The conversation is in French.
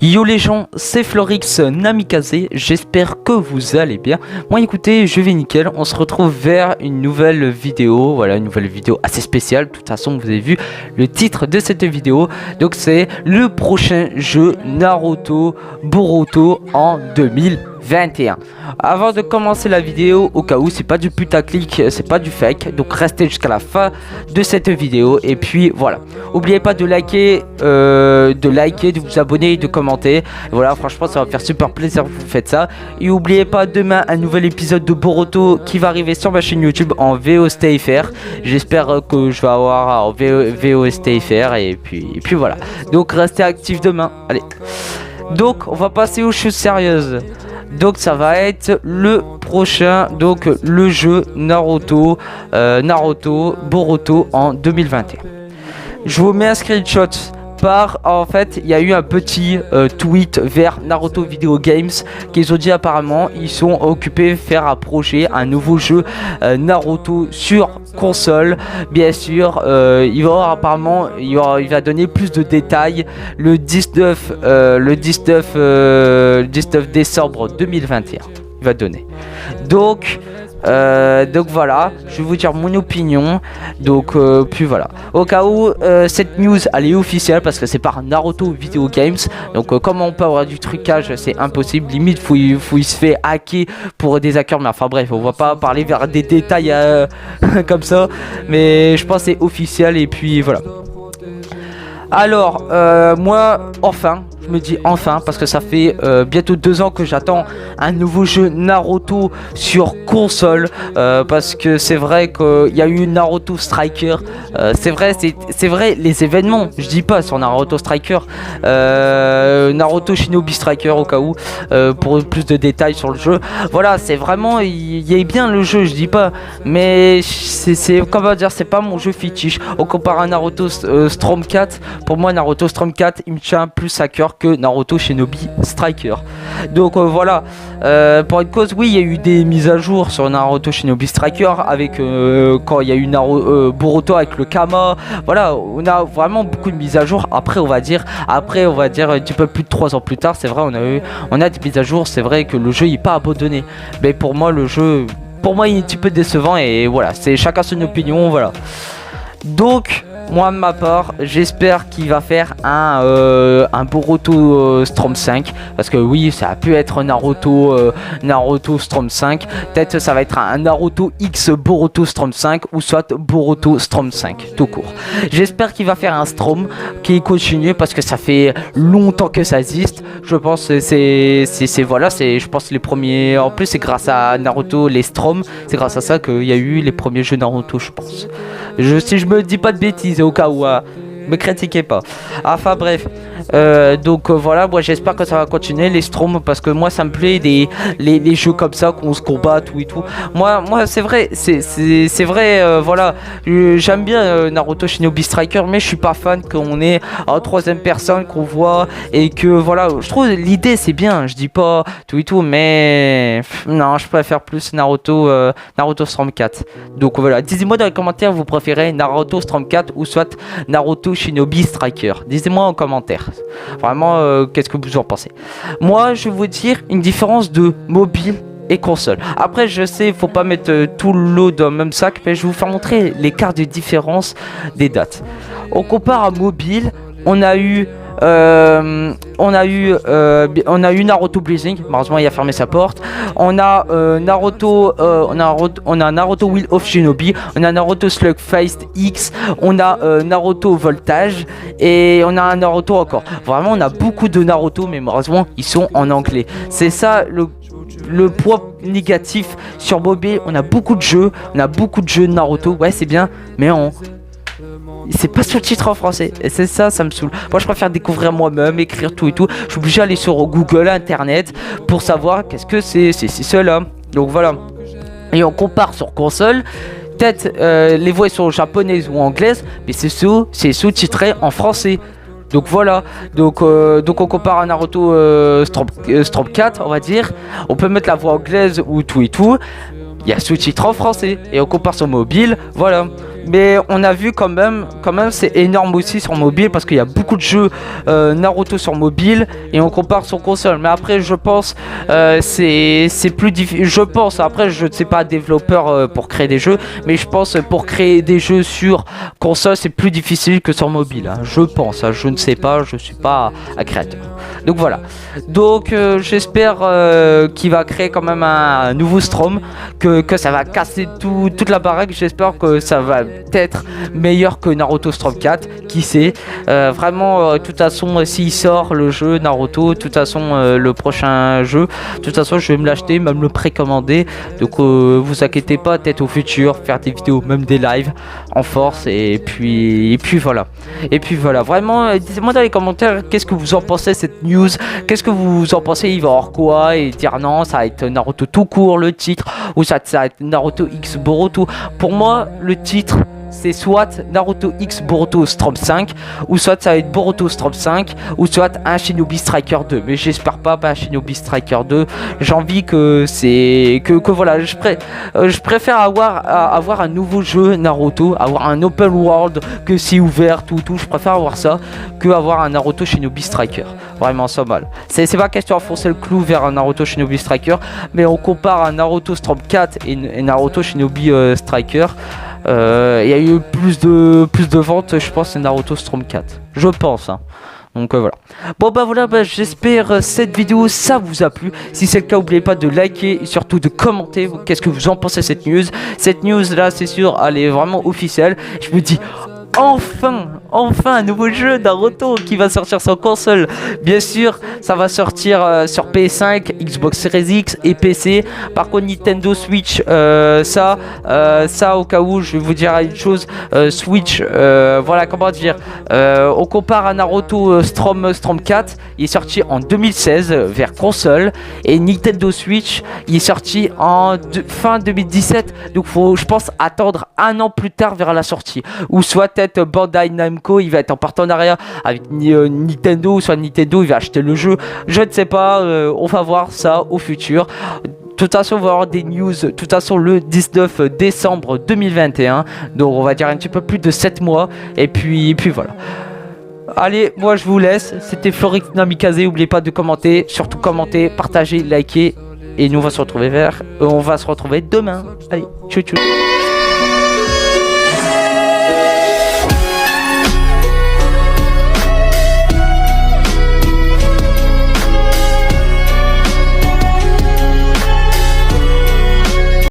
Yo les gens, c'est Florix Namikaze, j'espère que vous allez bien. Moi écoutez, je vais nickel, on se retrouve vers une nouvelle vidéo, voilà une nouvelle vidéo assez spéciale. De toute façon vous avez vu le titre de cette vidéo, donc c'est le prochain jeu Naruto Boruto en 2021. Avant de commencer la vidéo, au cas où c'est pas du putaclic, c'est pas du fake, donc restez jusqu'à la fin de cette vidéo. Et puis voilà, n'oubliez pas de liker, de vous abonner et de commenter. Et voilà, franchement ça va me faire super plaisir que vous faites ça. Et n'oubliez pas, demain un nouvel épisode de Boruto qui va arriver sur ma chaîne YouTube en VOSTFR. J'espère que je vais avoir en VOSTFR et puis voilà. Donc restez actifs demain. Allez, donc on va passer aux choses sérieuses. Donc ça va être le prochain, donc le jeu Naruto Boruto en 2021. Je vous mets un screenshot en fait il y a eu un petit tweet vers Naruto Video Games qu'ils ont dit apparemment ils sont occupés faire approcher un nouveau jeu Naruto sur console. Bien sûr il va avoir apparemment il va donner plus de détails le 19 décembre 2021 il va donner. Donc voilà, je vais vous dire mon opinion. Donc puis voilà, au cas où cette news elle est officielle parce que c'est par Naruto Video Games. Donc comment on peut avoir du trucage, c'est impossible. Limite faut il se fait hacker pour des hackers. Mais enfin bref, on va pas parler vers des détails comme ça. Mais je pense que c'est officiel et puis voilà. Alors moi enfin, je me dis enfin parce que ça fait bientôt 2 ans que j'attends un nouveau jeu Naruto sur console, parce que c'est vrai qu'il y a eu Naruto Striker, c'est vrai les événements, je dis pas sur Naruto Striker, Naruto Shinobi Striker au cas où, pour plus de détails sur le jeu. Voilà, c'est vraiment il y a bien le jeu, je dis pas, mais c'est comment dire, c'est pas mon jeu fétiche. On compare à Naruto Storm 4. Pour moi Naruto Storm 4 il me tient plus à cœur que Naruto Shinobi Striker. Donc voilà, pour une cause, oui il y a eu des mises à jour sur Naruto Shinobi Striker avec quand il y a eu Boruto avec le Kama. Voilà, on a vraiment beaucoup de mises à jour. Après on va dire un petit peu plus de 3 ans plus tard, c'est vrai on a des mises à jour. C'est vrai que le jeu il n'est pas abandonné, mais pour moi le jeu il est un petit peu décevant. Et voilà, c'est chacun son opinion, voilà. Donc moi de ma part, j'espère qu'il va faire un Boruto Storm 5. Parce que oui, ça a pu être Naruto Storm 5. Peut-être ça va être un Naruto X Boruto Storm 5. Ou soit Boruto Storm 5, tout court. J'espère qu'il va faire un Storm qui continue. Parce que ça fait longtemps que ça existe. Je pense que je pense les premiers. En plus c'est grâce à Naruto, les Storm. C'est grâce à ça qu'il y a eu les premiers jeux Naruto, je pense. Si je me dis pas de bêtises, au cas où, me critiquez pas. Enfin bref, donc voilà, moi j'espère que ça va continuer les Storm, parce que moi ça me plaît les jeux comme ça, qu'on se combat tout et tout. Moi c'est vrai, voilà, j'aime bien Naruto Shinobi Striker, mais je suis pas fan qu'on ait en 3ème personne, qu'on voit, et que voilà, je trouve l'idée c'est bien, je dis pas tout et tout, mais non, je préfère plus Naruto Storm 4. Donc voilà, dites-moi dans les commentaires, vous préférez Naruto Storm 4 ou soit Naruto Shinobi Striker. Dites-moi en commentaire. Vraiment, qu'est-ce que vous en pensez? Moi, je vais vous dire une différence de mobile et console. Après, je sais, il faut pas mettre tout l'eau dans le même sac, mais je vais vous faire montrer l'écart de différence des dates. On compare à mobile, on a eu Naruto Blazing, malheureusement il a fermé sa porte. On a Naruto Will of Shinobi, on a Naruto Slugfest X, on a Naruto Voltage, et on a un Naruto encore. Vraiment on a beaucoup de Naruto, mais malheureusement ils sont en anglais. C'est ça le point négatif sur mobile. On a beaucoup de jeux, de Naruto, ouais c'est bien, mais c'est pas sous-titre en français, et c'est ça me saoule. Moi je préfère découvrir moi-même, écrire tout et tout. Je suis obligé d'aller sur Google, internet, pour savoir qu'est-ce que c'est cela. Donc voilà. Et on compare sur console. Peut-être les voix sont japonaises ou anglaises, mais c'est sous-titré en français. Donc voilà, donc on compare à Naruto Storm 4, on va dire. On peut mettre la voix anglaise ou tout et tout. il y a sous-titres en français et on compare sur mobile, voilà. Mais on a vu quand même c'est énorme aussi sur mobile parce qu'il y a beaucoup de jeux Naruto sur mobile et on compare sur console. Mais après je pense c'est plus difficile. Je pense, après je ne sais pas développeur pour créer des jeux, mais je pense pour créer des jeux sur console c'est plus difficile que sur mobile. Hein. Je pense, hein. Je ne sais pas, je suis pas un créateur. Donc voilà. Donc j'espère qu'il va créer quand même un nouveau Strom, que ça va casser toute la baraque. J'espère que ça va être meilleur que Naruto Storm 4, qui sait. Vraiment, de toute façon, s'il sort le jeu Naruto, de toute façon, le prochain jeu, de toute façon, je vais me l'acheter, même le précommander. Donc, vous inquiétez pas, peut-être au futur, faire des vidéos, même des lives en force. Et puis voilà. Et puis voilà. Vraiment, dites-moi dans les commentaires, qu'est-ce que vous en pensez de cette news? Qu'est-ce que vous en pensez? Il va y avoir quoi? Et dire non, ça va être Naruto tout court, le titre, ou ça va être Naruto X Boruto. Pour moi, le titre, c'est soit Naruto X Boruto Storm 5, ou soit ça va être Boruto Storm 5, ou soit un Shinobi Striker 2. Mais j'espère pas un Shinobi Striker 2. J'ai envie que c'est que voilà, je préfère avoir un nouveau jeu Naruto, avoir un open world que c'est ouvert tout. Je préfère avoir ça que avoir un Naruto Shinobi Striker. Vraiment ça mal. C'est pas question d'enfoncer le clou vers un Naruto Shinobi Striker, mais on compare un Naruto Storm 4 et Naruto Shinobi Striker. Il y a eu plus de ventes, je pense, c'est Naruto Storm 4. Je pense, hein. Donc voilà. Bon bah voilà, j'espère cette vidéo ça vous a plu. Si c'est le cas, n'oubliez pas de liker et surtout de commenter. Qu'est-ce que vous en pensez de cette news? Cette news là, c'est sûr, elle est vraiment officielle. Je me dis, enfin un nouveau jeu Naruto qui va sortir sur console. Bien sûr, ça va sortir sur PS5, Xbox Series X et PC. Par contre, Nintendo Switch, ça au cas où, je vais vous dire une chose. Switch, voilà, comment dire, on compare à Naruto Storm 4, il est sorti en 2016 vers console, et Nintendo Switch, il est sorti en fin 2017. Donc faut, je pense, attendre un an plus tard vers la sortie, ou soit peut-être Bandai Namco, il va être en partenariat avec Nintendo, ou soit Nintendo, il va acheter le jeu. Je ne sais pas, on va voir ça au futur. De toute façon, on va avoir des news, de toute façon, le 19 décembre 2021. Donc, on va dire un petit peu plus de 7 mois. Et puis voilà. Allez, moi, je vous laisse. C'était Florix Namikaze. N'oubliez pas de commenter. Surtout commenter, partager, liker. Et nous, on va se retrouver demain. Allez, tchou tchou.